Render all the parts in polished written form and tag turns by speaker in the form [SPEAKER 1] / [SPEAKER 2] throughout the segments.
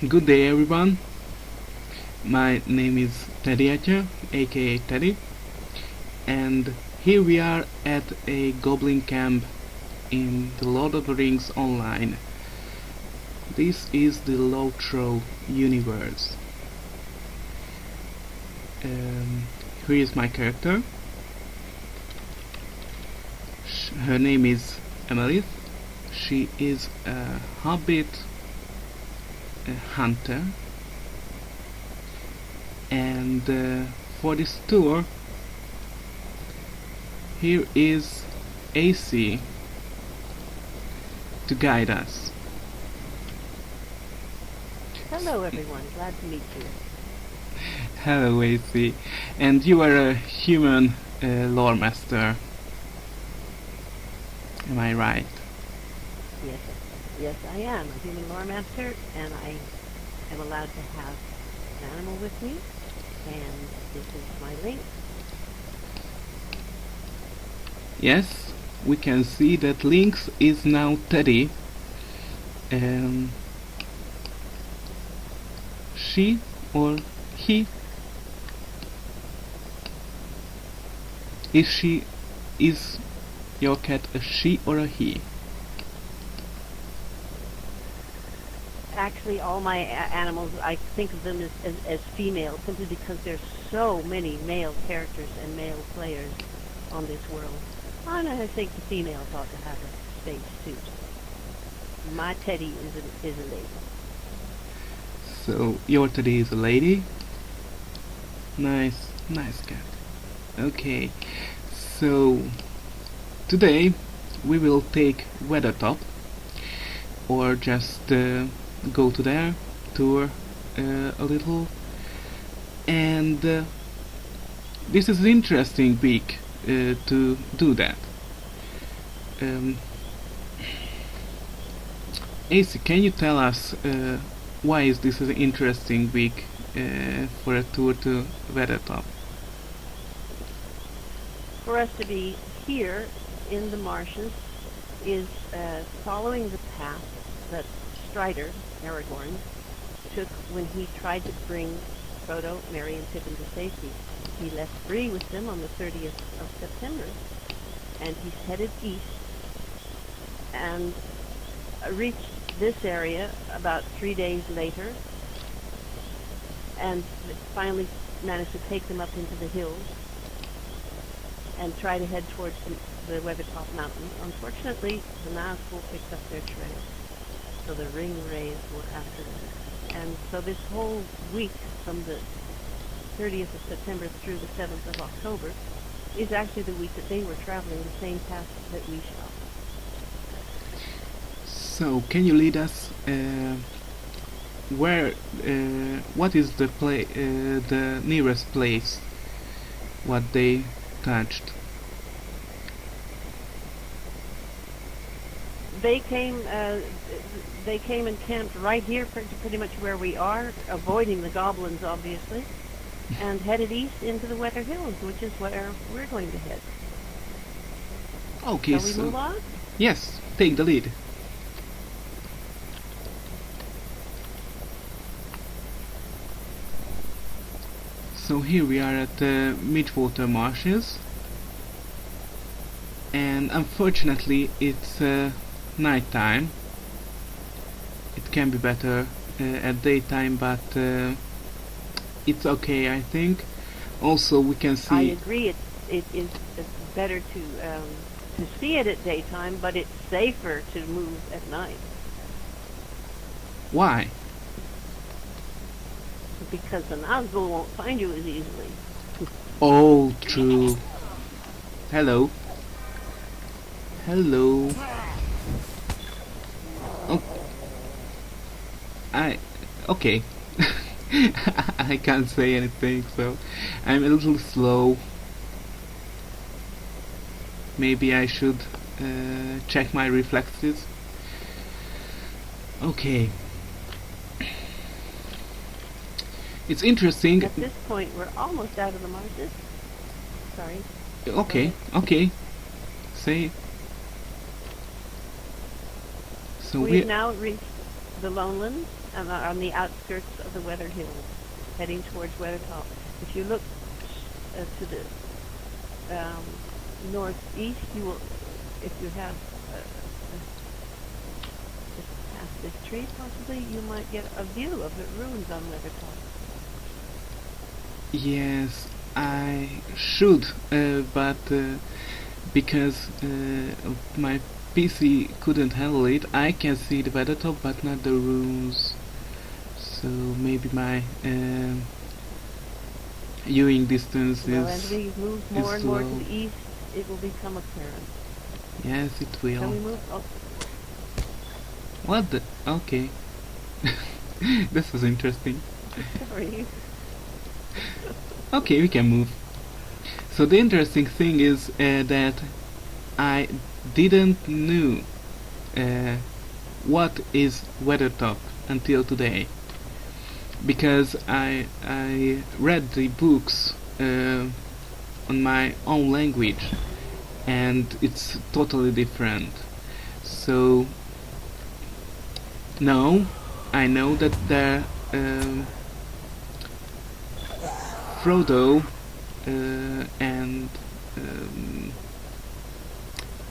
[SPEAKER 1] Good day, everyone. My name is Teddy Etcher, aka Teddy, and here we are at a goblin camp in the Lord of the Rings Online. This is the Lotro universe. Here is my character. Her name is Emily. She is a hobbit, a hunter, and for this tour here is Acey to guide us.
[SPEAKER 2] Hello everyone, glad to meet you.
[SPEAKER 1] Hello Acey, and you are a human lore master, am I right?
[SPEAKER 2] Yes, I am a human lore master, and I am allowed to have an animal with me, and this is my link.
[SPEAKER 1] Yes, we can see that Lynx is now Teddy. She or he? Is your cat a she or a he?
[SPEAKER 2] Actually, all my animals, I think of them as female, simply because there's so many male characters and male players on this world. And I think the females ought to have a space too. My Teddy is a lady.
[SPEAKER 1] So your Teddy is a lady? Nice cat. Okay, so today we will take Weathertop, or just go to there, tour a little, and this is an interesting week to do that. Acey, can you tell us why is this an interesting week for a tour to Weathertop?
[SPEAKER 2] For us to be here in the marshes is following the path that Strider, Aragorn, took when he tried to bring Frodo, Merry, and Pippin to safety. He left Bree with them on the 30th of September, and he's headed east and reached this area about 3 days later, and finally managed to take them up into the hills and try to head towards the Weathertop Mountains. Unfortunately, the Nazgul picked up their trail, so the ring rays were after them. And so this whole week, from the 30th of September through the 7th of October, is actually the week that they were traveling the same path that we shall.
[SPEAKER 1] So, can you lead us what is the nearest place what they touched?
[SPEAKER 2] They came and camped right here, pretty much where we are, avoiding the goblins, obviously, and headed east into the Weather Hills, which is where we're going to head.
[SPEAKER 1] Okay,
[SPEAKER 2] Shall we move on?
[SPEAKER 1] Yes, take the lead. So here we are at the Midwater Marshes, and unfortunately it's night time. It can be better at daytime, but it's okay, I think. Also, we can see.
[SPEAKER 2] I agree. It is better to see it at daytime, but it's safer to move at night.
[SPEAKER 1] Why?
[SPEAKER 2] Because the Nazgul won't find you as easily.
[SPEAKER 1] Oh, true. Hello. Hello. Oh. Okay. I can't say anything, so I'm a little slow. Maybe I should check my reflexes. Okay. It's interesting.
[SPEAKER 2] At this point, we're almost out of the marshes. Sorry.
[SPEAKER 1] Okay. Say. So
[SPEAKER 2] We've now reached the Lowlands, on the outskirts of the Weather Hills, heading towards Weathertop. If you look to the northeast, you will, if you have just past this tree, possibly you might get a view of the ruins on Weathertop.
[SPEAKER 1] Yes, I should, but because my PC couldn't handle it, I can see the Weathertop but not the ruins. So maybe my viewing distance
[SPEAKER 2] Well, as
[SPEAKER 1] is
[SPEAKER 2] we move more and more to
[SPEAKER 1] low.
[SPEAKER 2] the east, it will become apparent.
[SPEAKER 1] Yes, it
[SPEAKER 2] Can we
[SPEAKER 1] will.
[SPEAKER 2] move? Oh,
[SPEAKER 1] What the? Okay. This was interesting.
[SPEAKER 2] sorry.
[SPEAKER 1] Okay, we can move. So the interesting thing is that I didn't know what is Weathertop until today, because I read the books on my own language, and it's totally different. So now I know that there Frodo and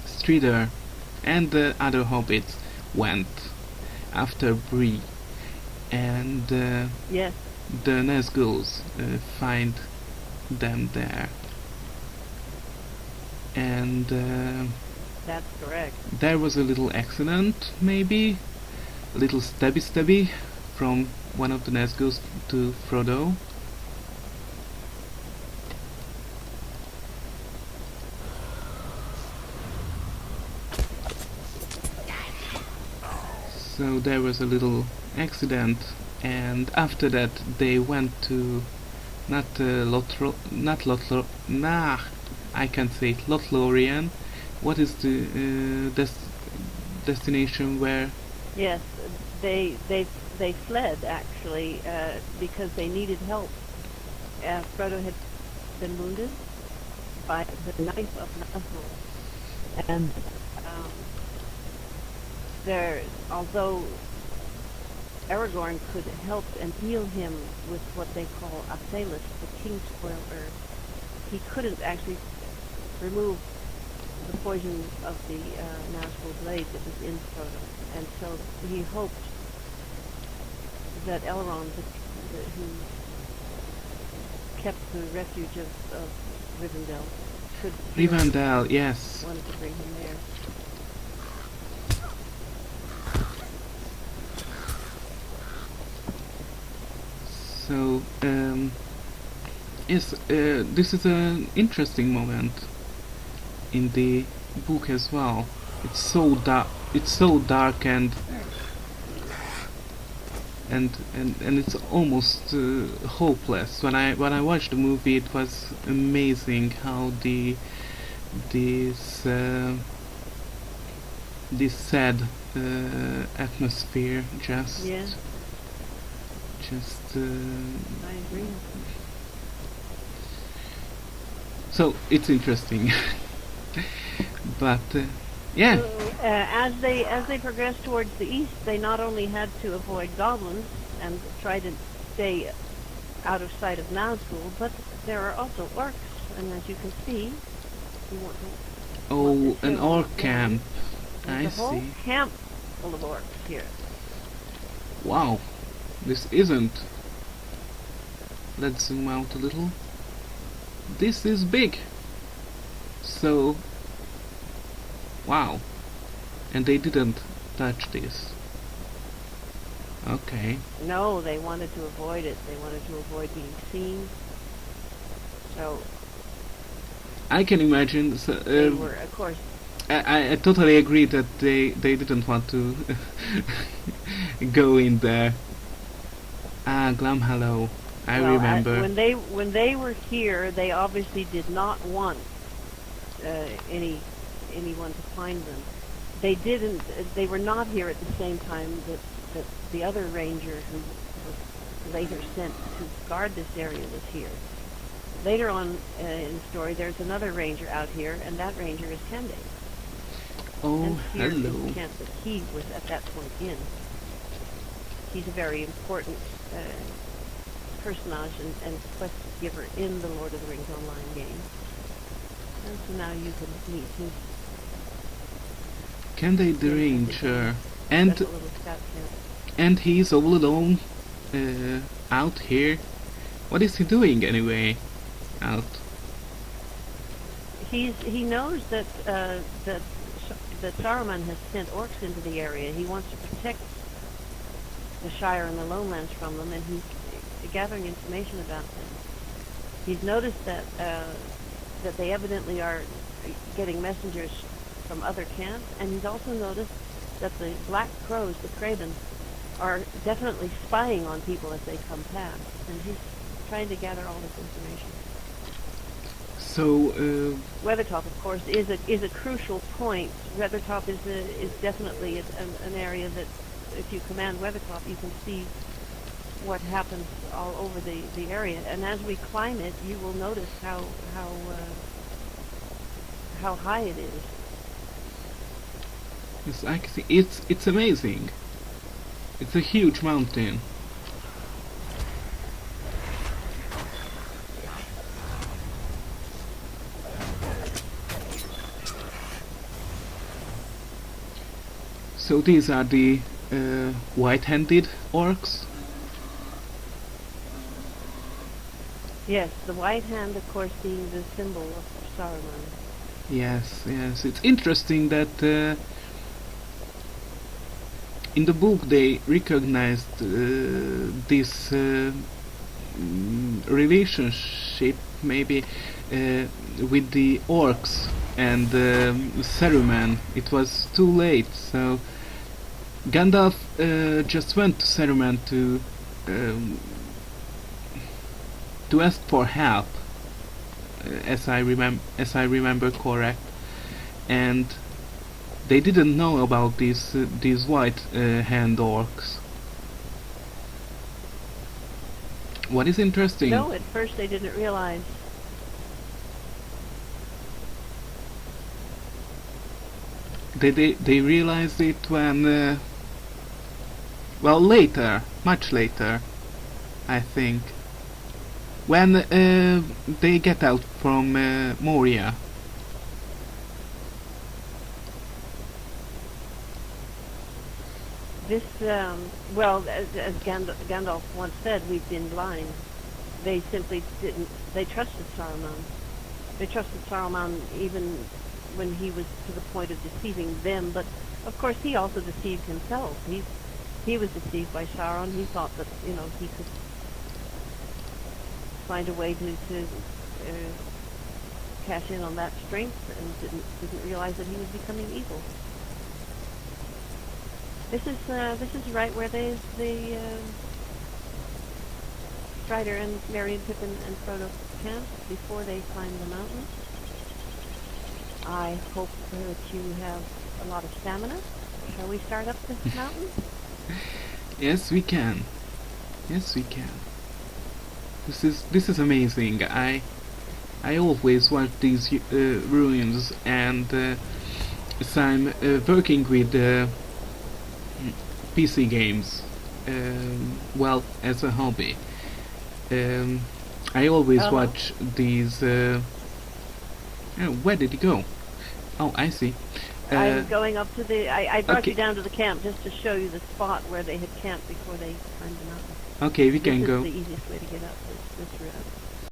[SPEAKER 1] Strider and the other hobbits went after Bree, and
[SPEAKER 2] Yes.
[SPEAKER 1] the Nazguls find them there, and
[SPEAKER 2] That's correct.
[SPEAKER 1] there was a little accident, maybe a little stabby from one of the Nazguls to Frodo. So there was a little accident, and after that they went to not I can't say it, Lothlorien. What is the destination where?
[SPEAKER 2] Yes, they fled actually because they needed help. Frodo had been wounded by the knife of Nazgul, and although Aragorn could help and heal him with what they call Asalus, the King Spoiler, he couldn't actually remove the poison of the Nazgul blade that was in Frodo, and so he hoped that Elrond, who kept the refuge of Rivendell, could heal him.
[SPEAKER 1] Rivendell, yes.
[SPEAKER 2] Wanted to bring him there.
[SPEAKER 1] So yes, this is an interesting moment in the book as well. It's so dark. It's so dark and it's almost hopeless. When I watched the movie, it was amazing how this sad atmosphere just
[SPEAKER 2] Yeah,
[SPEAKER 1] just
[SPEAKER 2] I agree.
[SPEAKER 1] so it's interesting. But yeah.
[SPEAKER 2] So, as they progressed towards the east, they not only had to avoid goblins and try to stay out of sight of Nazgul, but there are also orcs, and as you can see, you want to
[SPEAKER 1] Oh, an
[SPEAKER 2] show
[SPEAKER 1] orc
[SPEAKER 2] them.
[SPEAKER 1] camp.
[SPEAKER 2] There's
[SPEAKER 1] I
[SPEAKER 2] a whole
[SPEAKER 1] see.
[SPEAKER 2] camp full of orcs here.
[SPEAKER 1] Wow, this isn't. Let's zoom out a little. This is big. So, wow. And they didn't touch this. Okay.
[SPEAKER 2] No, they wanted to avoid it. They wanted to avoid being seen. So
[SPEAKER 1] I can imagine. So,
[SPEAKER 2] they were, of course,
[SPEAKER 1] I totally agree that they didn't want to go in there. Ah, Glumhallow. I
[SPEAKER 2] well,
[SPEAKER 1] remember.
[SPEAKER 2] when they were here, they obviously did not want anyone to find them. They didn't. They were not here at the same time that the other ranger who was later sent to guard this area was here. Later on in the story, there's another ranger out here, and that ranger is Tende.
[SPEAKER 1] Oh,
[SPEAKER 2] And here is
[SPEAKER 1] hello.
[SPEAKER 2] the camp that he was at that point in. he's a very important personage and quest giver in the Lord of the Rings online game. And so now you can meet him.
[SPEAKER 1] Can they arrange
[SPEAKER 2] And
[SPEAKER 1] and
[SPEAKER 2] a little scout camp.
[SPEAKER 1] and he's all alone out here. What is he doing anyway? Out.
[SPEAKER 2] He knows that that Saruman has sent orcs into the area. He wants to protect the Shire and the Lowlands from them, and he's gathering information about them. He's noticed that that they evidently are getting messengers from other camps, and he's also noticed that the Black Crows, the Cravens, are definitely spying on people as they come past, and he's trying to gather all this information.
[SPEAKER 1] So
[SPEAKER 2] Weathertop, of course, is a crucial point. Weathertop is definitely an area that, if you command Weathertop, you can see what happens all over the area. And as we climb it, you will notice how high it is.
[SPEAKER 1] yes, I can see it's amazing. It's a huge mountain. So these are the white-handed orcs.
[SPEAKER 2] Yes, the white hand, of course, being the symbol of Saruman.
[SPEAKER 1] Yes, yes. It's interesting that in the book they recognized this relationship, maybe with the orcs and Saruman. It was too late, so Gandalf just went to Saruman to ask for help, as I remember correct, and they didn't know about these white hand orcs. What is interesting?
[SPEAKER 2] No, at first they didn't realize.
[SPEAKER 1] They realized it when well, later, much later, I think, when they get out from Moria.
[SPEAKER 2] This, well, as Gandalf once said, we've been blind. They simply didn't. They trusted Saruman. They trusted Saruman even when he was to the point of deceiving them. But of course, he also deceived himself. He was deceived by Sauron. He thought that he could find a way to cash in on that strength, and didn't realize that he was becoming evil. This is right where the Strider and Merry and Pippin and Frodo camped before they climbed the mountain. I hope that you have a lot of stamina. Shall we start up this mountain?
[SPEAKER 1] Yes, we can. Yes, we can. This is amazing. I always watch these ruins, and as I'm working with PC games, well, as a hobby, I always watch these. Where did he go? Oh, I see.
[SPEAKER 2] I'm going up to the. I brought
[SPEAKER 1] okay.
[SPEAKER 2] you down to the camp just to show you the spot where they had camped before they climbed the mountain.
[SPEAKER 1] Okay, we can go.
[SPEAKER 2] This is the easiest way to get up this route.